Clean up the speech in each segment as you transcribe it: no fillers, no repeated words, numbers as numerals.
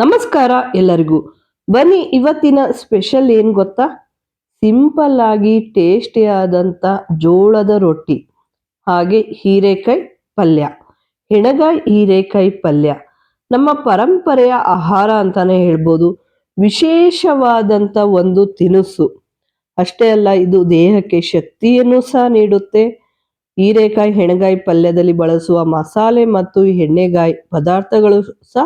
ನಮಸ್ಕಾರ ಎಲ್ಲರಿಗೂ. ಬನ್ನಿ ಇವತ್ತಿನ ಸ್ಪೆಷಲ್ ಏನು ಗೊತ್ತಾ? ಸಿಂಪಲ್ ಆಗಿ ಟೇಸ್ಟಿ ಆದಂಥ ಜೋಳದ ರೊಟ್ಟಿ ಹಾಗೆ ಹೀರೆಕಾಯಿ ಪಲ್ಯ. ಹೆಣಗಾಯಿ ಹೀರೆಕಾಯಿ ಪಲ್ಯ ನಮ್ಮ ಪರಂಪರೆಯ ಆಹಾರ ಅಂತಾನೆ ಹೇಳ್ಬೋದು. ವಿಶೇಷವಾದಂಥ ಒಂದು ತಿನಿಸು. ಅಷ್ಟೇ ಅಲ್ಲ, ಇದು ದೇಹಕ್ಕೆ ಶಕ್ತಿಯನ್ನು ಸಹ ನೀಡುತ್ತೆ. ಹೀರೆಕಾಯಿ ಹೆಣಗಾಯಿ ಪಲ್ಯದಲ್ಲಿ ಬಳಸುವ ಮಸಾಲೆ ಮತ್ತು ಎಣ್ಣೆಗಾಯಿ ಪದಾರ್ಥಗಳು ಸಹ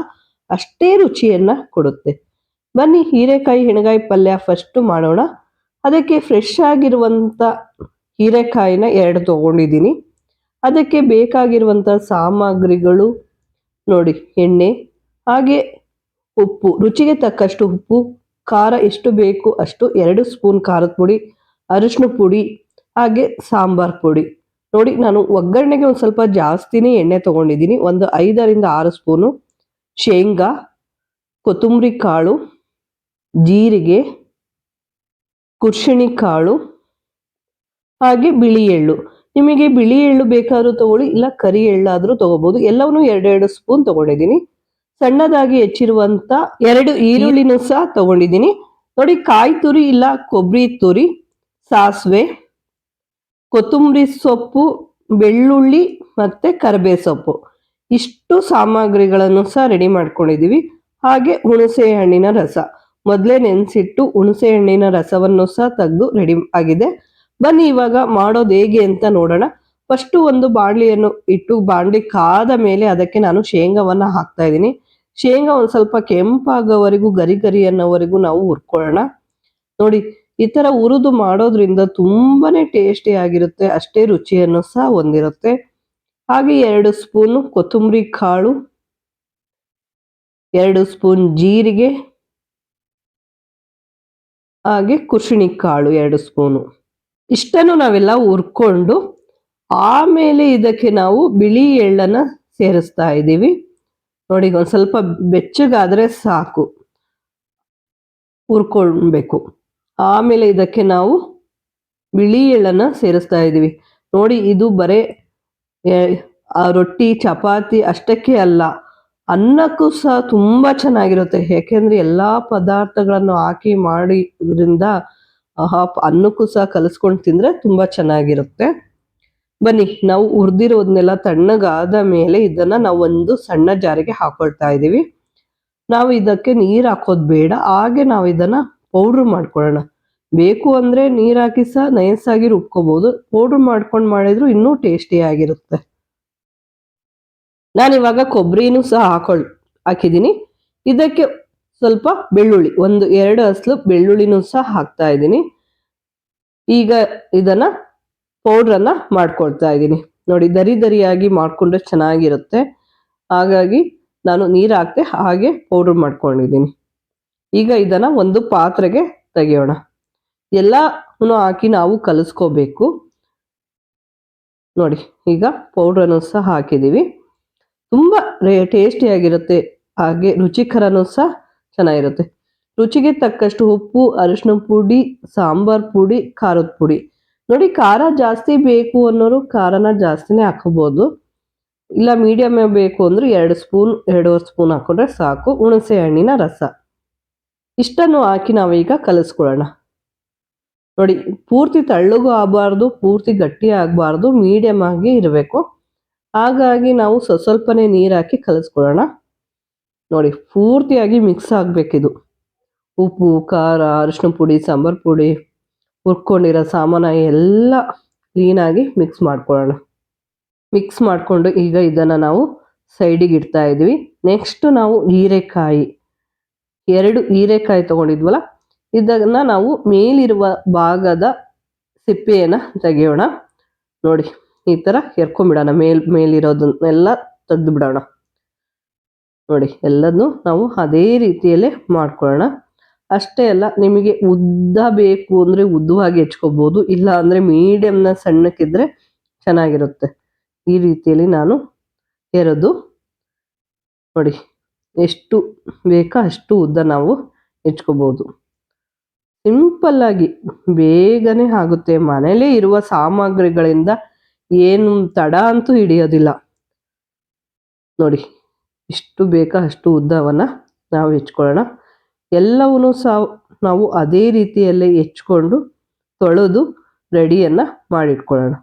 ಅಷ್ಟೇ ರುಚಿಯನ್ನ ಕೊಡುತ್ತೆ. ಬನ್ನಿ ಹೀರೆಕಾಯಿ ಹೆಣಗಾಯಿ ಪಲ್ಯ ಫಸ್ಟ್ ಮಾಡೋಣ. ಅದಕ್ಕೆ ಫ್ರೆಶ್ ಆಗಿರುವಂತ ಹೀರೆಕಾಯಿನ 2 ತಗೊಂಡಿದ್ದೀನಿ. ಅದಕ್ಕೆ ಬೇಕಾಗಿರುವಂತ ಸಾಮಗ್ರಿಗಳು ನೋಡಿ: ಎಣ್ಣೆ, ಹಾಗೆ ಉಪ್ಪು, ರುಚಿಗೆ ತಕ್ಕಷ್ಟು ಉಪ್ಪು, ಖಾರ ಎಷ್ಟು ಬೇಕು ಅಷ್ಟು 2 ಸ್ಪೂನ್ ಖಾರದ ಪುಡಿ, ಅರಿಶಿನ ಪುಡಿ, ಹಾಗೆ ಸಾಂಬಾರ್ ಪುಡಿ. ನೋಡಿ, ನಾನು ಒಗ್ಗರಣೆಗೆ ಒಂದು ಸ್ವಲ್ಪ ಜಾಸ್ತಿನೇ ಎಣ್ಣೆ ತಗೊಂಡಿದ್ದೀನಿ. ಒಂದು 5 ರಿಂದ 6 ಸ್ಪೂನು ಶೇಂಗಾ, ಕೊತ್ತಂಬರಿ ಕಾಳು, ಜೀರಿಗೆ, ಕುರ್ಷಿಣಿ ಕಾಳು, ಹಾಗೆ ಬಿಳಿ ಎಳ್ಳು. ನಿಮಗೆ ಬಿಳಿ ಎಳ್ಳು ಬೇಕಾದ್ರೂ ತಗೊಳ್ಳಿ, ಇಲ್ಲ ಕರಿ ಎಳ್ಳಾದ್ರೂ ತಗೋಬಹುದು. ಎಲ್ಲವನ್ನೂ 2 ಸ್ಪೂನ್ ತಗೊಂಡಿದ್ದೀನಿ. ಸಣ್ಣದಾಗಿ ಹೆಚ್ಚಿರುವಂತ 2 ಈರುಳ್ಳಿನೂ ಸಹ ತಗೊಂಡಿದ್ದೀನಿ. ನೋಡಿ, ಕಾಯಿ ತುರಿ ಇಲ್ಲ ಕೊಬ್ಬರಿ ತುರಿ, ಸಾಸಿವೆ, ಕೊತ್ತಂಬರಿ ಸೊಪ್ಪು, ಬೆಳ್ಳುಳ್ಳಿ ಮತ್ತೆ ಕರಿಬೇ ಸೊಪ್ಪು, ಇಷ್ಟು ಸಾಮಗ್ರಿಗಳನ್ನು ಸಹ ರೆಡಿ ಮಾಡ್ಕೊಂಡಿದೀವಿ. ಹಾಗೆ ಹುಣಸೆ ಹಣ್ಣಿನ ರಸ, ಮೊದಲೇ ನೆನೆಸಿಟ್ಟು ಹುಣಸೆ ಹಣ್ಣಿನ ರಸವನ್ನು ಸಹ ತೆಗೆದು ರೆಡಿ ಆಗಿದೆ. ಬನ್ನಿ ಇವಾಗ ಮಾಡೋದು ಹೇಗೆ ಅಂತ ನೋಡೋಣ. ಫಸ್ಟ್ ಒಂದು ಬಾಣಲಿಯನ್ನು ಇಟ್ಟು ಬಾಣಲಿ ಕಾದ ಮೇಲೆ ಅದಕ್ಕೆ ನಾನು ಶೇಂಗಾವನ್ನ ಹಾಕ್ತಾ ಇದ್ದೀನಿ. ಶೇಂಗಾ ಒಂದು ಸ್ವಲ್ಪ ಕೆಂಪಾಗೋವರೆಗೂ, ಗರಿ ಗರಿ ಅನ್ನೋವರೆಗೂ ನಾವು ಹುರ್ಕೊಳ್ಳೋಣ. ನೋಡಿ, ಈ ತರ ಹುರಿದು ಮಾಡೋದ್ರಿಂದ ತುಂಬಾನೇ ಟೇಸ್ಟಿ ಆಗಿರುತ್ತೆ, ಅಷ್ಟೇ ರುಚಿಯನ್ನು ಸಹ ಹೊಂದಿರುತ್ತೆ. ಹಾಗೆ 2 ಸ್ಪೂನು ಕೊತ್ತಂಬರಿ ಕಾಳು, 2 ಸ್ಪೂನ್ ಜೀರಿಗೆ, ಹಾಗೆ ಕುರ್ಷಿಣಿ ಕಾಳು 2 ಸ್ಪೂನು. ಇಷ್ಟನ್ನು ನಾವೆಲ್ಲ ಹುರ್ಕೊಂಡು ಆಮೇಲೆ ಇದಕ್ಕೆ ನಾವು ಬಿಳಿ ಎಳ್ಳನ್ನ ಸೇರಿಸ್ತಾ ಇದ್ದೀವಿ. ನೋಡಿ, ಒಂದು ಸ್ವಲ್ಪ ಬೆಚ್ಚಗಾದ್ರೆ ಸಾಕು, ಹುರ್ಕೊಳ್ಬೇಕು. ಆಮೇಲೆ ಇದಕ್ಕೆ ನಾವು ಬಿಳಿ ಎಳ್ಳನ್ನ ಸೇರಿಸ್ತಾ ಇದ್ದೀವಿ. ನೋಡಿ, ಇದು ಬರೇ ರೊಟ್ಟಿ ಚಪಾತಿ ಅಷ್ಟಕ್ಕೆ ಅಲ್ಲ, ಅನ್ನಕ್ಕೂ ಸಹ ತುಂಬಾ ಚೆನ್ನಾಗಿರುತ್ತೆ. ಯಾಕೆಂದ್ರೆ ಎಲ್ಲಾ ಪದಾರ್ಥಗಳನ್ನು ಹಾಕಿ ಮಾಡಿದ್ರಿಂದ ಅನ್ನಕ್ಕೂ ಸಹ ಕಲಿಸ್ಕೊಂಡು ತಿಂದ್ರೆ ತುಂಬಾ ಚೆನ್ನಾಗಿರುತ್ತೆ. ಬನ್ನಿ, ನಾವು ಹುರಿದಿರೋದನ್ನೆಲ್ಲ ತಣ್ಣಗಾದ ಮೇಲೆ ಇದನ್ನ ನಾವು ಒಂದು ಸಣ್ಣ ಜಾರಿಗೆ ಹಾಕೊಳ್ತಾ ಇದ್ದೀವಿ. ನಾವು ಇದಕ್ಕೆ ನೀರು ಹಾಕೋದು ಬೇಡ, ಹಾಗೆ ನಾವು ಇದನ್ನ ಪೌಡ್ರ್ ಮಾಡ್ಕೊಳ್ಳೋಣ. ಬೇಕು ಅಂದ್ರೆ ನೀರ್ ಹಾಕಿ ಸಹ ನೈಸಾಗಿ ರುಬ್ಕೋಬಹುದು. ಪೌಡ್ರ್ ಮಾಡ್ಕೊಂಡು ಮಾಡಿದ್ರು ಇನ್ನೂ ಟೇಸ್ಟಿ ಆಗಿರುತ್ತೆ. ನಾನಿವಾಗ ಕೊಬ್ಬರಿನೂ ಸಹ ಹಾಕಿದ್ದೀನಿ. ಇದಕ್ಕೆ ಸ್ವಲ್ಪ ಬೆಳ್ಳುಳ್ಳಿ, 1-2 ಹಸ್ಲು ಬೆಳ್ಳುಳ್ಳಿನೂ ಸಹ ಹಾಕ್ತಾ ಇದ್ದೀನಿ. ಈಗ ಇದನ್ನ ಪೌಡ್ರನ್ನ ಮಾಡ್ಕೊಳ್ತಾ ಇದ್ದೀನಿ. ನೋಡಿ, ದರಿಯಾಗಿ ಮಾಡ್ಕೊಂಡ್ರೆ ಚೆನ್ನಾಗಿರುತ್ತೆ. ಹಾಗಾಗಿ ನಾನು ನೀರು ಹಾಕ್ತೆ, ಹಾಗೆ ಪೌಡ್ರ್ ಮಾಡ್ಕೊಂಡಿದ್ದೀನಿ. ಈಗ ಇದನ್ನ ಒಂದು ಪಾತ್ರೆಗೆ ತೆಗೆಯೋಣ. ಎಲ್ಲನೂ ಹಾಕಿ ನಾವು ಕಲಿಸ್ಕೋಬೇಕು. ನೋಡಿ, ಈಗ ಪೌಡ್ರನ್ನು ಸಹ ಹಾಕಿದ್ದೀವಿ. ತುಂಬಾ ಟೇಸ್ಟಿಯಾಗಿರುತ್ತೆ, ಹಾಗೆ ರುಚಿಕರನೂ ಸಹ ಚೆನ್ನಾಗಿರುತ್ತೆ. ರುಚಿಗೆ ತಕ್ಕಷ್ಟು ಉಪ್ಪು, ಅರಿಶಿನ ಪುಡಿ, ಸಾಂಬಾರ್ ಪುಡಿ, ಖಾರದ ಪುಡಿ. ನೋಡಿ, ಖಾರ ಜಾಸ್ತಿ ಬೇಕು ಅನ್ನೋರು ಖಾರನ ಜಾಸ್ತಿನೇ ಹಾಕೋಬಹುದು, ಇಲ್ಲ ಮೀಡಿಯಮ್ ಬೇಕು ಅಂದ್ರೆ 2 ಸ್ಪೂನ್ 2.5 ಸ್ಪೂನ್ ಹಾಕೊಂಡ್ರೆ ಸಾಕು. ಹುಣಸೆ ಹಣ್ಣಿನ ರಸ ಇಷ್ಟನ್ನು ಹಾಕಿ ನಾವೀಗ ಕಲಿಸ್ಕೊಳ್ಳೋಣ. ನೋಡಿ, ಪೂರ್ತಿ ತಳ್ಳಗೂ ಆಗಬಾರ್ದು, ಪೂರ್ತಿ ಗಟ್ಟಿ ಆಗಬಾರ್ದು, ಮೀಡಿಯಮ್ ಆಗಿ ಇರಬೇಕು. ಹಾಗಾಗಿ ನಾವು ಸ್ವಲ್ಪನೇ ನೀರು ಹಾಕಿ ಕಲಿಸ್ಕೊಳ್ಳೋಣ. ನೋಡಿ, ಪೂರ್ತಿಯಾಗಿ ಮಿಕ್ಸ್ ಆಗಬೇಕಿದು. ಉಪ್ಪು, ಖಾರ, ಅರಿಶಿನ ಪುಡಿ, ಸಾಂಬಾರ್ ಪುಡಿ, ಹುರ್ಕೊಂಡಿರೋ ಸಾಮಾನ ಎಲ್ಲ ಕ್ಲೀನಾಗಿ ಮಿಕ್ಸ್ ಮಾಡ್ಕೊಳ್ಳೋಣ. ಮಿಕ್ಸ್ ಮಾಡಿಕೊಂಡು ಈಗ ಇದನ್ನು ನಾವು ಸೈಡಿಗೆ ಇಡ್ತಾ ಇದ್ವಿ. ನೆಕ್ಸ್ಟ್ ನಾವು ಹೀರೆಕಾಯಿ, 2 ಹೀರೆಕಾಯಿ ತಗೊಂಡಿದ್ವಲ್ಲ, ಇದನ್ನ ನಾವು ಮೇಲಿರುವ ಭಾಗದ ಸಿಪ್ಪೆಯನ್ನು ತೆಗೆಯೋಣ. ನೋಡಿ, ಈ ತರ ಎರ್ಕೊಂಡ್ಬಿಡೋಣ. ಮೇಲಿರೋದನ್ನೆಲ್ಲ ತೆಗೆದು ಬಿಡೋಣ. ನೋಡಿ, ಎಲ್ಲದನ್ನು ನಾವು ಅದೇ ರೀತಿಯಲ್ಲೇ ಮಾಡ್ಕೊಳ್ಳೋಣ. ಅಷ್ಟೇ ಅಲ್ಲ, ನಿಮಗೆ ಉದ್ದ ಬೇಕು ಅಂದ್ರೆ ಉದ್ದವಾಗಿ ಹೆಚ್ಕೋಬಹುದು, ಇಲ್ಲ ಅಂದ್ರೆ ಮೀಡಿಯಂನ ಸಣ್ಣಕ್ಕಿದ್ರೆ ಚೆನ್ನಾಗಿರುತ್ತೆ. ಈ ರೀತಿಯಲ್ಲಿ ನಾನು ಎರೆದು, ನೋಡಿ, ಎಷ್ಟು ಬೇಕಾ ಅಷ್ಟು ಉದ್ದ ನಾವು ಹೆಚ್ಕೋಬಹುದು. ಸಿಂಪಲ್ ಆಗಿ ಬೇಗನೆ ಆಗುತ್ತೆ. ಮನೇಲೇ ಇರುವ ಸಾಮಗ್ರಿಗಳಿಂದ ಏನು ತಡ ಅಂತೂ ಹಿಡಿಯೋದಿಲ್ಲ. ನೋಡಿ, ಇಷ್ಟು ಬೇಕಾ ಅಷ್ಟು ಉದ್ದವನ್ನ ನಾವು ಹೆಚ್ಕೊಳ್ಳೋಣ. ಎಲ್ಲವನ್ನೂ ಸಹ ನಾವು ಅದೇ ರೀತಿಯಲ್ಲೇ ಹೆಚ್ಕೊಂಡು ತೊಳೆದು ರೆಡಿಯನ್ನು ಮಾಡಿಟ್ಕೊಳ್ಳೋಣ.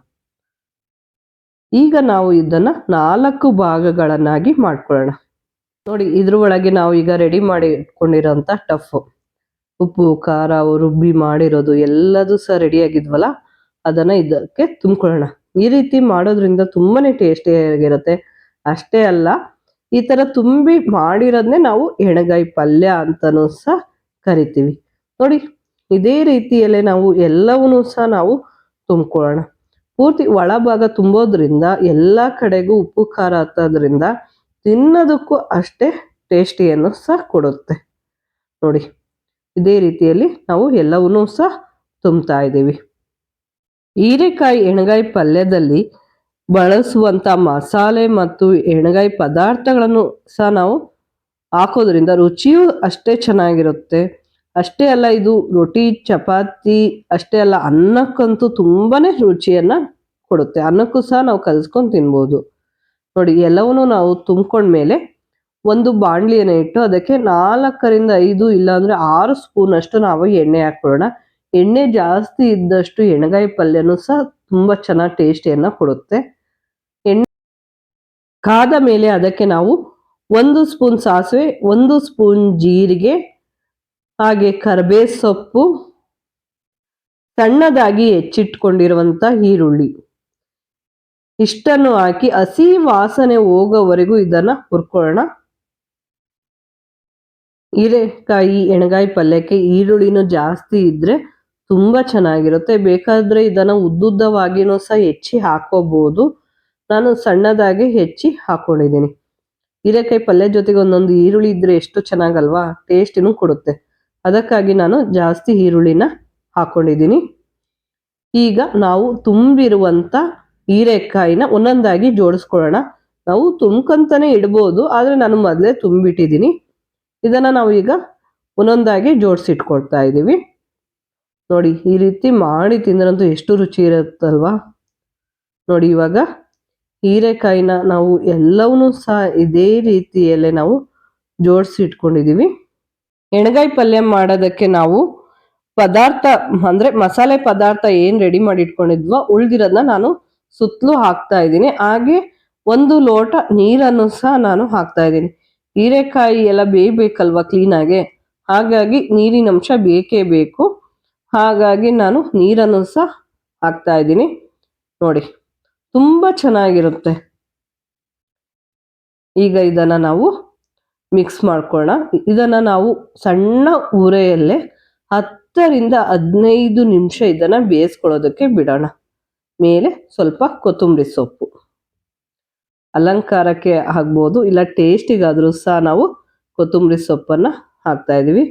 ಈಗ ನಾವು ಇದನ್ನು 4 ಭಾಗಗಳನ್ನಾಗಿ ಮಾಡ್ಕೊಳ್ಳೋಣ. ನೋಡಿ, ಇದ್ರ ಒಳಗೆ ನಾವು ಈಗ ರೆಡಿ ಮಾಡಿ ಇಟ್ಕೊಂಡಿರೋಂಥ ಟಫ್ ಉಪ್ಪು ಖಾರ ರುಬ್ಬಿ ಮಾಡಿರೋದು ಎಲ್ಲದೂ ಸಹ ರೆಡಿ ಆಗಿದ್ವಲ್ಲ, ಅದನ್ನು ಇದಕ್ಕೆ ತುಂಬ್ಕೊಳ್ಳೋಣ. ಈ ರೀತಿ ಮಾಡೋದ್ರಿಂದ ತುಂಬಾನೇ ಟೇಸ್ಟಿಯಾಗಿರುತ್ತೆ. ಅಷ್ಟೇ ಅಲ್ಲ, ಈ ಥರ ತುಂಬಿ ಮಾಡಿರೋದನ್ನೇ ನಾವು ಎಣ್ಗಾಯಿ ಪಲ್ಯ ಅಂತಲೂ ಸಹ ಕರಿತೀವಿ. ನೋಡಿ, ಇದೇ ರೀತಿಯಲ್ಲೇ ನಾವು ಎಲ್ಲವನ್ನೂ ಸಹ ನಾವು ತುಂಬ್ಕೊಳ್ಳೋಣ. ಪೂರ್ತಿ ಒಳಭಾಗ ತುಂಬೋದ್ರಿಂದ ಎಲ್ಲ ಕಡೆಗೂ ಉಪ್ಪು ಖಾರ ಹತ್ತೋದ್ರಿಂದ ತಿನ್ನೋದಕ್ಕೂ ಅಷ್ಟೇ ಟೇಸ್ಟಿಯನ್ನು ಸಹ ಕೊಡುತ್ತೆ. ನೋಡಿ, ಇದೇ ರೀತಿಯಲ್ಲಿ ನಾವು ಎಲ್ಲವನ್ನೂ ಸಹ ತುಂಬ್ತಾ ಇದ್ದೀವಿ. ಹೀರೆಕಾಯಿ ಎಣ್ಗಾಯಿ ಪಲ್ಯದಲ್ಲಿ ಬಳಸುವಂಥ ಮಸಾಲೆ ಮತ್ತು ಎಣ್ಗಾಯಿ ಪದಾರ್ಥಗಳನ್ನು ಸಹ ನಾವು ಹಾಕೋದ್ರಿಂದ ರುಚಿಯೂ ಅಷ್ಟೇ ಚೆನ್ನಾಗಿರುತ್ತೆ. ಅಷ್ಟೇ ಅಲ್ಲ, ಇದು ರೊಟ್ಟಿ ಚಪಾತಿ ಅಷ್ಟೇ ಅಲ್ಲ, ಅನ್ನಕ್ಕಂತೂ ತುಂಬಾನೇ ರುಚಿಯನ್ನು ಕೊಡುತ್ತೆ. ಅನ್ನಕ್ಕೂ ಸಹ ನಾವು ಕಲಿಸ್ಕೊಂಡು ತಿನ್ಬೋದು. ನೋಡಿ, ಎಲ್ಲವನ್ನೂ ನಾವು ತುಂಬ್ಕೊಂಡ್ಮೇಲೆ ಒಂದು ಬಾಣಲಿಯನ್ನು ಇಟ್ಟು ಅದಕ್ಕೆ 4ರಿಂದ 5 ಇಲ್ಲಾಂದ್ರೆ 6 ಸ್ಪೂನ್ ಅಷ್ಟು ನಾವು ಎಣ್ಣೆ ಹಾಕೊಳ್ಳೋಣ. ಎಣ್ಣೆ ಜಾಸ್ತಿ ಇದ್ದಷ್ಟು ಎಣ್ಗಾಯಿ ಪಲ್ಯನೂ ಸಹ ತುಂಬಾ ಚೆನ್ನಾಗಿ ಟೇಸ್ಟಿಯನ್ನು ಕೊಡುತ್ತೆ. ಎಣ್ಣೆ ಕಾದ ಮೇಲೆ ಅದಕ್ಕೆ ನಾವು 1 ಸ್ಪೂನ್ ಸಾಸಿವೆ, 1 ಸ್ಪೂನ್ ಜೀರಿಗೆ, ಹಾಗೆ ಕರಿಬೇವು ಸೊಪ್ಪು, ಸಣ್ಣದಾಗಿ ಹೆಚ್ಚಿಟ್ಕೊಂಡಿರುವಂಥ ಈರುಳ್ಳಿ ಇಷ್ಟನ್ನು ಹಾಕಿ ಹಸಿ ವಾಸನೆ ಹೋಗೋವರೆಗೂ ಇದನ್ನ ಹುರ್ಕೊಳ್ಳೋಣ. ಹೀರೆಕಾಯಿ ಎಣ್ಗಾಯಿ ಪಲ್ಯಕ್ಕೆ ಈರುಳ್ಳಿನೂ ಜಾಸ್ತಿ ಇದ್ರೆ ತುಂಬಾ ಚೆನ್ನಾಗಿರುತ್ತೆ. ಬೇಕಾದ್ರೆ ಇದನ್ನ ಉದ್ದುದ್ದವಾಗಿನೂ ಸಹ ಹೆಚ್ಚಿ ಹಾಕೋಬಹುದು. ನಾನು ಸಣ್ಣದಾಗಿ ಹೆಚ್ಚಿ ಹಾಕೊಂಡಿದ್ದೀನಿ. ಹೀರೆಕಾಯಿ ಪಲ್ಯ ಜೊತೆಗೆ ಒಂದೊಂದು ಈರುಳ್ಳಿ ಇದ್ರೆ ಎಷ್ಟು ಚೆನ್ನಾಗಲ್ವಾ, ಟೇಸ್ಟಿನೂ ಕೊಡುತ್ತೆ. ಅದಕ್ಕಾಗಿ ನಾನು ಜಾಸ್ತಿ ಈರುಳ್ಳಿನ ಹಾಕೊಂಡಿದ್ದೀನಿ. ಈಗ ನಾವು ತುಂಬಿರುವಂಥ ಹೀರೆಕಾಯಿನ ಒಂದೊಂದಾಗಿ ಜೋಡಿಸ್ಕೊಳ್ಳೋಣ. ನಾವು ತುಂಬ್ಕೊಂತಾನೆ ಇಡ್ಬೋದು, ಆದರೆ ನಾನು ಮೊದಲೇ ತುಂಬಿಟ್ಟಿದ್ದೀನಿ. ಇದನ್ನು ನಾವು ಈಗ ಒಂದೊಂದಾಗಿ ಜೋಡಿಸಿಟ್ಕೊಳ್ತಾ ಇದ್ದೀವಿ. ನೋಡಿ, ಈ ರೀತಿ ಮಾಡಿ ತಿಂದ್ರಂತೂ ಎಷ್ಟು ರುಚಿ ಇರುತ್ತಲ್ವಾ. ನೋಡಿ, ಇವಾಗ ಹೀರೆಕಾಯಿನ ನಾವು ಎಲ್ಲವನ್ನೂ ಸಹ ಇದೇ ರೀತಿಯಲ್ಲೇ ನಾವು ಜೋಡಿಸಿ ಇಟ್ಕೊಂಡಿದ್ದೀವಿ. ಎಣ್ಗಾಯಿ ಪಲ್ಯ ಮಾಡೋದಕ್ಕೆ ನಾವು ಪದಾರ್ಥ ಅಂದರೆ ಮಸಾಲೆ ಪದಾರ್ಥ ಏನು ರೆಡಿ ಮಾಡಿ ಇಟ್ಕೊಂಡಿದ್ವೋ ಉಳಿದಿರೋದನ್ನ ನಾನು ಸುತ್ತಲೂ ಹಾಕ್ತಾ ಇದ್ದೀನಿ. ಹಾಗೆ 1 ಲೋಟ ನೀರನ್ನು ಸಹ ನಾನು ಹಾಕ್ತಾ ಇದ್ದೀನಿ. ಹೀರೆಕಾಯಿ ಎಲ್ಲ ಬೇಯಬೇಕಲ್ವ ಕ್ಲೀನಾಗೆ, ಹಾಗಾಗಿ ನೀರಿನ ಅಂಶ ಬೇಕೇ ಬೇಕು. ಹಾಗಾಗಿ ನಾನು ನೀರನ್ನು ಸಹ ಹಾಕ್ತಾ ಇದ್ದೀನಿ. ನೋಡಿ, ತುಂಬ ಚೆನ್ನಾಗಿರುತ್ತೆ. ಈಗ ಇದನ್ನು ನಾವು ಮಿಕ್ಸ್ ಮಾಡ್ಕೊಳ್ಳೋಣ. ಇದನ್ನು ನಾವು ಸಣ್ಣ ಉರಿಯಲ್ಲೇ 10ರಿಂದ 15 ನಿಮಿಷ ಇದನ್ನು ಬೇಯಿಸ್ಕೊಳ್ಳೋದಕ್ಕೆ ಬಿಡೋಣ. ಮೇಲೆ ಸ್ವಲ್ಪ ಕೊತ್ತಂಬರಿ ಸೊಪ್ಪು ಅಲಂಕಾರಕ್ಕೆ ಆಗ್ಬೋದು, ಇಲ್ಲ ಟೇಸ್ಟಿಗಾದರೂ ಸಹ ನಾವು ಕೊತ್ತಂಬರಿ ಸೊಪ್ಪನ್ನು ಹಾಕ್ತಾ ಇದ್ದೀವಿ.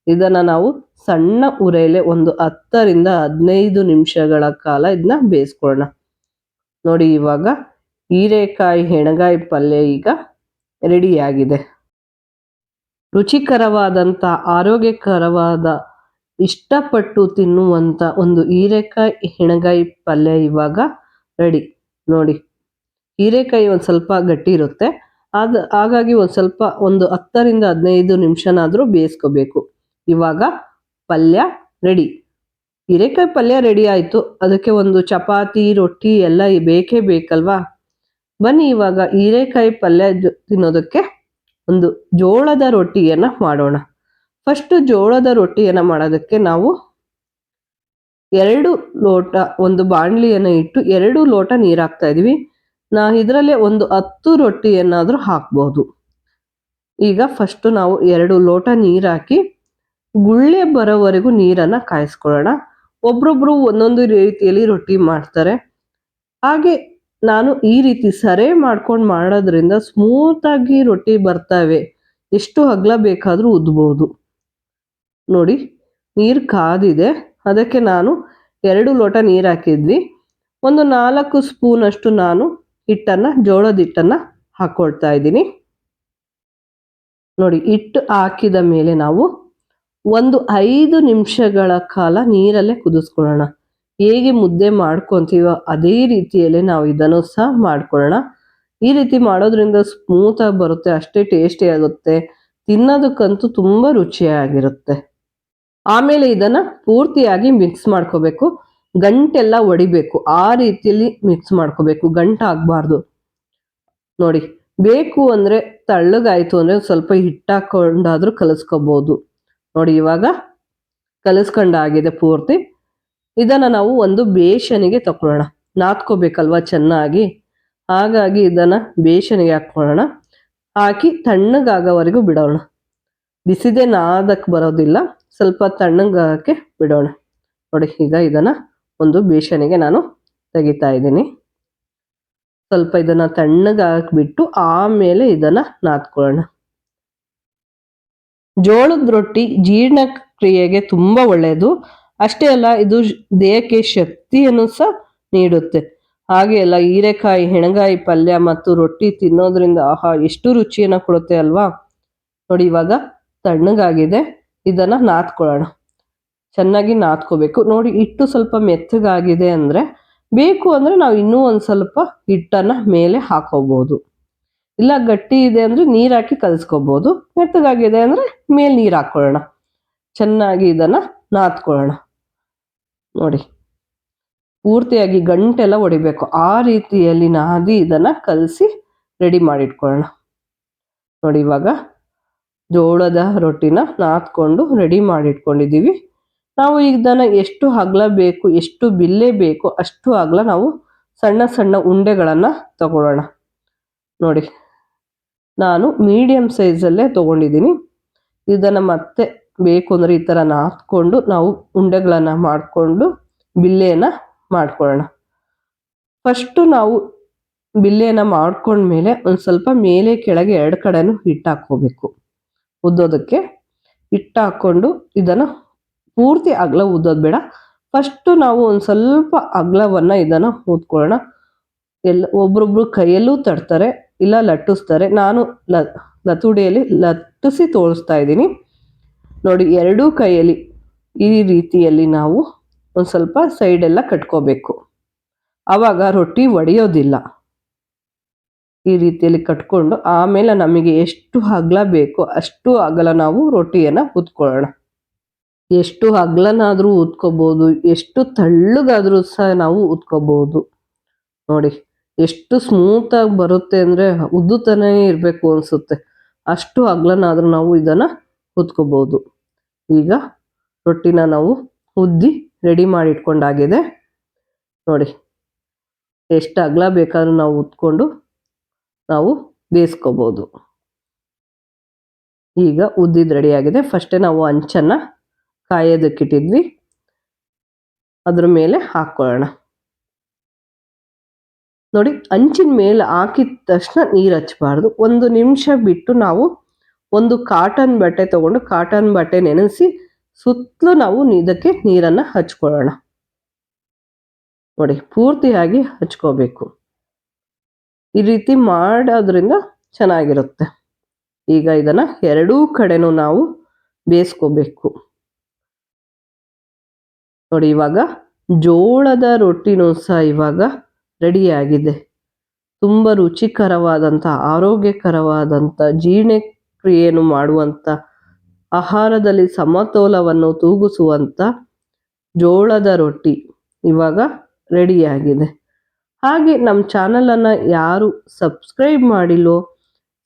ಇದನ್ನು ನಾವು ಸಣ್ಣ ಉರಿಯಲ್ಲೇ ಒಂದು 10ರಿಂದ 15 ನಿಮಿಷಗಳ ಕಾಲ ಇದನ್ನ ಬೇಯಿಸ್ಕೊಳ್ಳೋಣ. ನೋಡಿ, ಇವಾಗ ಹೀರೆಕಾಯಿ ಎಣ್ಗಾಯಿ ಪಲ್ಯ ಈಗ ರೆಡಿಯಾಗಿದೆ. ರುಚಿಕರವಾದಂಥ ಆರೋಗ್ಯಕರವಾದ ಇಷ್ಟಪಟ್ಟು ತಿನ್ನುವಂಥ ಒಂದು ಹೀರೆಕಾಯಿ ಎಣ್ಗಾಯಿ ಪಲ್ಯ ಇವಾಗ ರೆಡಿ. ನೋಡಿ, ಹೀರೆಕಾಯಿ ಒಂದು ಸ್ವಲ್ಪ ಗಟ್ಟಿ ಇರುತ್ತೆ, ಹಾಗಾಗಿ ಒಂದು 10ರಿಂದ 15 ನಿಮಿಷನಾದರೂ ಬೇಯಿಸ್ಕೋಬೇಕು. ಇವಾಗ ಪಲ್ಯ ರೆಡಿ. ಹೀರೆಕಾಯಿ ಪಲ್ಯ ರೆಡಿ ಆಯಿತು. ಅದಕ್ಕೆ ಒಂದು ಚಪಾತಿ ರೊಟ್ಟಿ ಎಲ್ಲ ಬೇಕೇ ಬೇಕಲ್ವಾ. ಬನ್ನಿ ಇವಾಗ ಹೀರೆಕಾಯಿ ಪಲ್ಯ ತಿನ್ನೋದಕ್ಕೆ ಒಂದು ಜೋಳದ ರೊಟ್ಟಿಯನ್ನು ಮಾಡೋಣ. ಫಸ್ಟು ಜೋಳದ ರೊಟ್ಟಿಯನ್ನು ಮಾಡೋದಕ್ಕೆ ನಾವು 2 ಲೋಟ ಒಂದು ಬಾಣಲಿಯನ್ನು ಇಟ್ಟು 2 ಲೋಟ ನೀರು ಹಾಕ್ತಾ ಇದ್ದೀವಿ. ಇದರಲ್ಲೇ ಒಂದು 10 ರೊಟ್ಟಿಯನ್ನಾದರೂ ಹಾಕ್ಬೋದು. ಈಗ ಫಸ್ಟು ನಾವು 2 ಲೋಟ ನೀರು ಹಾಕಿ ಗುಳ್ಳೆ ಬರೋವರೆಗೂ ನೀರನ್ನು ಕಾಯಿಸ್ಕೊಳ್ಳೋಣ. ಒಬ್ರೊಬ್ರು ಒಂದೊಂದು ರೀತಿಯಲ್ಲಿ ರೊಟ್ಟಿ ಮಾಡ್ತಾರೆ. ಹಾಗೆ ನಾನು ಈ ರೀತಿ ಸರೆ ಮಾಡ್ಕೊಂಡು ಮಾಡೋದ್ರಿಂದ ಸ್ಮೂತಾಗಿ ರೊಟ್ಟಿ ಬರ್ತವೆ. ಎಷ್ಟು ಅಗಲ ಬೇಕಾದರೂ ಉದ್ಬೋದು. ನೋಡಿ, ನೀರು ಕಾದಿದೆ. ಅದಕ್ಕೆ ನಾನು 2 ಲೋಟ ನೀರು ಹಾಕಿದ್ವಿ. ಒಂದು 4 ಸ್ಪೂನ್ ಅಷ್ಟು ನಾನು ಜೋಳದ ಹಿಟ್ಟನ್ನು ಹಾಕ್ಕೊಳ್ತಾ ಇದ್ದೀನಿ. ನೋಡಿ, ಹಿಟ್ಟು ಹಾಕಿದ ಮೇಲೆ ನಾವು ಒಂದು 5 ನಿಮಿಷಗಳ ಕಾಲ ನೀರಲ್ಲೇ ಕುದಿಸ್ಕೊಳ್ಳೋಣ. ಹೇಗೆ ಮುದ್ದೆ ಮಾಡ್ಕೊತೀವೋ ಅದೇ ರೀತಿಯಲ್ಲೇ ನಾವು ಇದನ್ನು ಸಹ ಮಾಡ್ಕೊಳ್ಳೋಣ. ಈ ರೀತಿ ಮಾಡೋದ್ರಿಂದ ಸ್ಮೂತಾಗಿ ಬರುತ್ತೆ, ಅಷ್ಟೇ ಟೇಸ್ಟಿ ಆಗುತ್ತೆ. ತಿನ್ನೋದಕ್ಕಂತೂ ತುಂಬ ರುಚಿಯಾಗಿರುತ್ತೆ. ಆಮೇಲೆ ಇದನ್ನ ಪೂರ್ತಿಯಾಗಿ ಮಿಕ್ಸ್ ಮಾಡ್ಕೋಬೇಕು. ಗಂಟೆಲ್ಲ ಒಡಿಬೇಕು, ಆ ರೀತಿಯಲ್ಲಿ ಮಿಕ್ಸ್ ಮಾಡ್ಕೋಬೇಕು, ಗಂಟಾಗಬಾರ್ದು. ನೋಡಿ, ಬೇಕು ಅಂದ್ರೆ ತಳ್ಳಗಾಯ್ತು ಅಂದ್ರೆ ಸ್ವಲ್ಪ ಹಿಟ್ಟಾಕೊಂಡಾದ್ರೂ ಕಲಿಸ್ಕೋಬಹುದು. ನೋಡಿ, ಇವಾಗ ಕಲಿಸ್ಕೊಂಡಾಗಿದೆ ಪೂರ್ತಿ. ಇದನ್ನ ನಾವು ಒಂದು ಬೇಷನಿಗೆ ತಕೊಳ್ಳೋಣ. ನಾದ್ಕೋಬೇಕಲ್ವಾ ಚೆನ್ನಾಗಿ, ಹಾಗಾಗಿ ಇದನ್ನ ಬೇಷನಿಗೆ ಹಾಕೊಳ್ಳೋಣ. ಹಾಕಿ ತಣ್ಣಗಾಗೋವರೆಗೂ ಬಿಡೋಣ. ಬಿಸಿದೆ ನಾದಕ್ಕೆ ಬರೋದಿಲ್ಲ, ಸ್ವಲ್ಪ ತಣ್ಣಗಾಗಕ್ಕೆ ಬಿಡೋಣ. ನೋಡಿ, ಈಗ ಇದನ್ನ ಒಂದು ಬೇಷನಿಗೆ ನಾನು ತೆಗಿತಾ ಇದ್ದೀನಿ. ಸ್ವಲ್ಪ ಇದನ್ನ ತಣ್ಣಗಾಕ್ಬಿಟ್ಟು ಆಮೇಲೆ ಇದನ್ನ ನಾದ್ಕೊಳ್ಳೋಣ. ಜೋಳದ ರೊಟ್ಟಿ ಜೀರ್ಣಕ್ರಿಯೆಗೆ ತುಂಬಾ ಒಳ್ಳೆಯದು. ಅಷ್ಟೇ ಅಲ್ಲ, ಇದು ದೇಹಕ್ಕೆ ಶಕ್ತಿಯನ್ನು ಸಹ ನೀಡುತ್ತೆ. ಹಾಗೆ ಅಲ್ಲ, ಹೀರೆಕಾಯಿ, ಹೆಣಗಾಯಿ ಪಲ್ಯ ಮತ್ತು ರೊಟ್ಟಿ ತಿನ್ನೋದ್ರಿಂದ ಆಹಾ ಎಷ್ಟು ರುಚಿಯನ್ನ ಕೊಡುತ್ತೆ ಅಲ್ವಾ. ನೋಡಿ, ಇವಾಗ ತಣ್ಣಗಾಗಿದೆ. ಇದನ್ನ ನಾದ್ಕೊಳ್ಳೋಣ. ಚೆನ್ನಾಗಿ ನಾದ್ಕೋಬೇಕು. ನೋಡಿ, ಹಿಟ್ಟು ಸ್ವಲ್ಪ ಮೆತ್ತಗಾಗಿದೆ ಅಂದ್ರೆ, ಬೇಕು ಅಂದ್ರೆ ನಾವು ಇನ್ನೂ ಒಂದ್ ಸ್ವಲ್ಪ ಹಿಟ್ಟನ್ನ ಮೇಲೆ ಹಾಕೋಬಹುದು. ಇಲ್ಲ ಗಟ್ಟಿ ಇದೆ ಅಂದ್ರೆ ನೀರ್ ಹಾಕಿ ಕಲಿಸ್ಕೋಬಹುದು. ಮೆತ್ತಗಾಗಿದೆ ಅಂದ್ರೆ ಮೇಲೆ ನೀರ್ ಹಾಕೊಳ್ಳೋಣ. ಚೆನ್ನಾಗಿ ಇದನ್ನ ನಾದ್ಕೊಳ್ಳೋಣ. ನೋಡಿ, ಪೂರ್ತಿಯಾಗಿ ಗಂಟೆಲ್ಲ ಹೊಡಿಬೇಕು, ಆ ರೀತಿಯಲ್ಲಿ ನಾದಿ ಇದನ್ನ ಕಲಸಿ ರೆಡಿ ಮಾಡಿಟ್ಕೊಳ್ಳೋಣ. ನೋಡಿ, ಇವಾಗ ಜೋಳದ ರೊಟ್ಟಿನ ನಾದ್ಕೊಂಡು ರೆಡಿ ಮಾಡಿಟ್ಕೊಂಡಿದ್ದೀವಿ. ನಾವು ಇದನ್ನ ಎಷ್ಟು ಅಗಲ ಬೇಕು, ಎಷ್ಟು ಬಿಲ್ಲೆ ಬೇಕು ಅಷ್ಟು ಅಗಲ ನಾವು ಸಣ್ಣ ಸಣ್ಣ ಉಂಡೆಗಳನ್ನ ತಗೊಳ್ಳೋಣ. ನೋಡಿ, ನಾನು ಮೀಡಿಯಂ ಸೈಜಲ್ಲೇ ತಗೊಂಡಿದ್ದೀನಿ. ಇದನ್ನ ಮತ್ತೆ ಬೇಕು ಅಂದ್ರೆ ಈ ತರ ನಾದ್ಕೊಂಡು ನಾವು ಉಂಡೆಗಳನ್ನ ಮಾಡಿಕೊಂಡು ಬಿಲ್ಲೆನ ಮಾಡ್ಕೊಳ್ಳೋಣ. ಫಸ್ಟು ನಾವು ಬಿಲ್ಲೆನ ಮಾಡ್ಕೊಂಡ್ಮೇಲೆ ಒಂದು ಸ್ವಲ್ಪ ಮೇಲೆ ಕೆಳಗೆ ಎರಡು ಕಡೆನೂ ಹಿಟ್ಟು ಹಾಕ್ಕೋಬೇಕು. ಉದ್ದೋದಕ್ಕೆ ಹಿಟ್ಟು ಹಾಕ್ಕೊಂಡು ಇದನ್ನು ಪೂರ್ತಿ ಅಗಲ ಉದ್ದೋದು ಬೇಡ. ಫಸ್ಟು ನಾವು ಒಂದು ಸ್ವಲ್ಪ ಅಗಲವನ್ನು ಇದನ್ನು ಊದ್ಕೊಳ್ಳೋಣ. ಒಬ್ರೊಬ್ರು ಕೈಯಲ್ಲೂ ತಡ್ತಾರೆ, ಇಲ್ಲ ಲಟ್ಟಿಸ್ತಾರೆ. ನಾನು ಲತುಡಿಯಲ್ಲಿ ಲಟ್ಟಿಸಿ ತೋರಿಸ್ತಾ ಇದ್ದೀನಿ. ನೋಡಿ, ಎರಡೂ ಕೈಯಲ್ಲಿ ಈ ರೀತಿಯಲ್ಲಿ ನಾವು ಒಂದು ಸ್ವಲ್ಪ ಸೈಡೆಲ್ಲ ಕಟ್ಕೋಬೇಕು. ಆವಾಗ ರೊಟ್ಟಿ ಒಡೆಯೋದಿಲ್ಲ. ಈ ರೀತಿಯಲ್ಲಿ ಕಟ್ಕೊಂಡು ಆಮೇಲೆ ನಮಗೆ ಎಷ್ಟು ಅಗಲ ಬೇಕೋ ಅಷ್ಟು ಅಗಲ ನಾವು ರೊಟ್ಟಿಯನ್ನು ಉತ್ಕೊಳ್ಳೋಣ. ಎಷ್ಟು ಅಗಲನಾದರೂ ಉತ್ಕೋಬಹುದು, ಎಷ್ಟು ತಳ್ಳಗಾದರೂ ಸಹ ನಾವು ಉತ್ಕೋಬಹುದು. ನೋಡಿ, ಎಷ್ಟು ಸ್ಮೂತಾಗಿ ಬರುತ್ತೆ ಅಂದರೆ ಉದ್ದುತನೇ ಇರಬೇಕು ಅನಿಸುತ್ತೆ. ಅಷ್ಟು ಅಗಲನಾದರೂ ನಾವು ಇದನ್ನು ಉತ್ಕೋಬಹುದು. ಈಗ ರೊಟ್ಟಿನ ನಾವು ಉದ್ದಿ ರೆಡಿ ಮಾಡಿ ಇಟ್ಕೊಂಡಾಗಿದೆ. ನೋಡಿ, ಎಷ್ಟು ಅಗಲ ಬೇಕಾದ್ರೂ ನಾವು ಉತ್ಕೊಂಡು ನಾವು ಬೇಯಿಸ್ಕೋಬಹುದು. ಈಗ ಉದ್ದಿದ್ದು ರೆಡಿಯಾಗಿದೆ. ಫಸ್ಟೇ ನಾವು ಹಂಚನ್ನು ಕಾಯೋದಕ್ಕಿಟ್ಟಿದ್ವಿ, ಅದ್ರ ಮೇಲೆ ಹಾಕ್ಕೊಳ್ಳೋಣ. ನೋಡಿ, ಹಂಚಿನ ಮೇಲೆ ಹಾಕಿದ ತಕ್ಷಣ ನೀರು ಹಚ್ಚಬಾರ್ದು. 1 ನಿಮಿಷ ಬಿಟ್ಟು ನಾವು ಒಂದು ಕಾಟನ್ ಬಟ್ಟೆ ತಗೊಂಡು ಕಾಟನ್ ಬಟ್ಟೆ ನೆನೆಸಿ ಸುತ್ತಲೂ ನಾವು ಇದಕ್ಕೆ ನೀರನ್ನು ಹಚ್ಕೊಳ್ಳೋಣ. ನೋಡಿ, ಪೂರ್ತಿಯಾಗಿ ಹಚ್ಕೋಬೇಕು. ಈ ರೀತಿ ಮಾಡೋದ್ರಿಂದ ಚೆನ್ನಾಗಿರುತ್ತೆ. ಈಗ ಇದನ್ನ ಎರಡೂ ಕಡೆನೂ ನಾವು ಬೇಯಿಸ್ಕೋಬೇಕು. ನೋಡಿ, ಇವಾಗ ಜೋಳದ ರೊಟ್ಟಿನೂ ಸಹ ಇವಾಗ ರೆಡಿಯಾಗಿದೆ. ತುಂಬ ರುಚಿಕರವಾದಂಥ, ಆರೋಗ್ಯಕರವಾದಂಥ, ಜೀರ್ಣಕ್ರಿಯೆಯನ್ನು ಮಾಡುವಂಥ, ಆಹಾರದಲ್ಲಿ ಸಮತೋಲವನ್ನು ತೂಗಿಸುವಂಥ ಜೋಳದ ರೊಟ್ಟಿ ಇವಾಗ ರೆಡಿಯಾಗಿದೆ. ಹಾಗೆ ನಮ್ಮ ಚಾನಲನ್ನು ಯಾರು ಸಬ್ಸ್ಕ್ರೈಬ್ ಮಾಡಿಲ್ಲೋ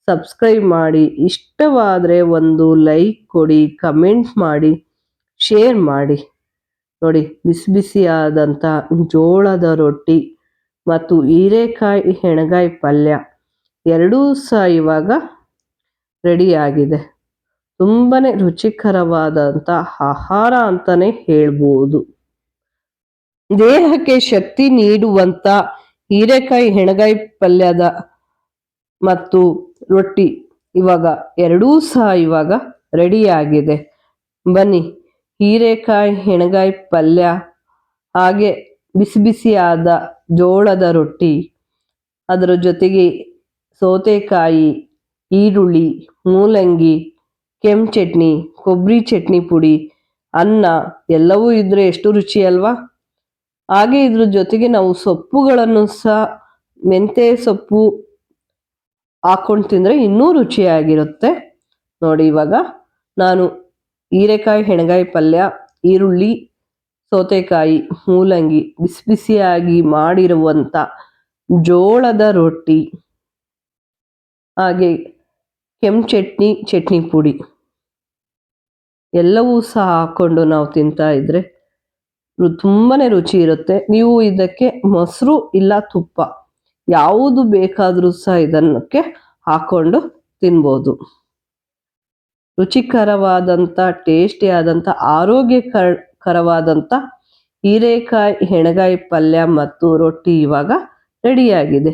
ಸಬ್ಸ್ಕ್ರೈಬ್ ಮಾಡಿ, ಇಷ್ಟವಾದರೆ ಒಂದು ಲೈಕ್ ಕೊಡಿ, ಕಮೆಂಟ್ ಮಾಡಿ, ಶೇರ್ ಮಾಡಿ. ನೋಡಿ, ಬಿಸಿ ಬಿಸಿಯಾದಂಥ ಜೋಳದ ರೊಟ್ಟಿ ಮತ್ತು ಹೀರೆಕಾಯಿ ಹೆಣಗಾಯಿ ಪಲ್ಯ ಎರಡೂ ಸಹ ಇವಾಗ ರೆಡಿಯಾಗಿದೆ. ತುಂಬನೇ ರುಚಿಕರವಾದಂಥ ಆಹಾರ ಅಂತಲೇ ಹೇಳ್ಬೋದು. ದೇಹಕ್ಕೆ ಶಕ್ತಿ ನೀಡುವಂಥ ಹೀರೆಕಾಯಿ ಹೆಣಗಾಯಿ ಪಲ್ಯದ ಮತ್ತು ರೊಟ್ಟಿ ಇವಾಗ ಎರಡೂ ಸಹ ಇವಾಗ ರೆಡಿಯಾಗಿದೆ. ಬನ್ನಿ, ಹೀರೆಕಾಯಿ ಹೆಣಗಾಯಿ ಪಲ್ಯ ಹಾಗೆ ಬಿಸಿ ಬಿಸಿಯಾದ ಜೋಳದ ರೊಟ್ಟಿ, ಅದರ ಜೊತೆಗೆ ಸೌತೆಕಾಯಿ, ಈರುಳ್ಳಿ, ಮೂಲಂಗಿ, ಕೆಂಪು ಚಟ್ನಿ, ಕೊಬ್ಬರಿ ಚಟ್ನಿ ಪುಡಿ, ಅನ್ನ ಎಲ್ಲವೂ ಇದ್ರೆ ಎಷ್ಟು ರುಚಿ ಅಲ್ವಾ. ಹಾಗೆ ಇದ್ರ ಜೊತೆಗೆ ನಾವು ಸೊಪ್ಪುಗಳನ್ನು ಸಹ ಮೆಂತ್ಯ ಸೊಪ್ಪು ಹಾಕೊಂಡು ತಿಂದರೆ ಇನ್ನೂ ರುಚಿಯಾಗಿರುತ್ತೆ. ನೋಡಿ ಇವಾಗ ನಾನು ಹೀರೆಕಾಯಿ ಹೆಣಗಾಯಿ ಪಲ್ಯ, ಈರುಳ್ಳಿ, ಸೌತೆಕಾಯಿ, ಮೂಲಂಗಿ, ಬಿಸಿ ಬಿಸಿಯಾಗಿ ಮಾಡಿರುವಂಥ ಜೋಳದ ರೊಟ್ಟಿ, ಹಾಗೆ ಕೆಂಪು ಚಟ್ನಿ ಪುಡಿ ಎಲ್ಲವೂ ಸಹ ಹಾಕ್ಕೊಂಡು ನಾವು ತಿಂತಾ ಇದ್ರೆ ತುಂಬಾನೇ ರುಚಿ ಇರುತ್ತೆ. ನೀವು ಇದಕ್ಕೆ ಮೊಸರು ಇಲ್ಲ ತುಪ್ಪ ಯಾವುದು ಬೇಕಾದರೂ ಸಹ ಇದನ್ನಕ್ಕೆ ಹಾಕೊಂಡು ತಿನ್ಬೋದು. ರುಚಿಕರವಾದಂಥ ಟೇಸ್ಟಿ ಆದಂಥ ಆರೋಗ್ಯಕರವಾದಂಥ ಹೀರೆಕಾಯಿ ಹೆಣಗಾಯಿ ಪಲ್ಯ ಮತ್ತು ರೊಟ್ಟಿ ಇವಾಗ ರೆಡಿಯಾಗಿದೆ.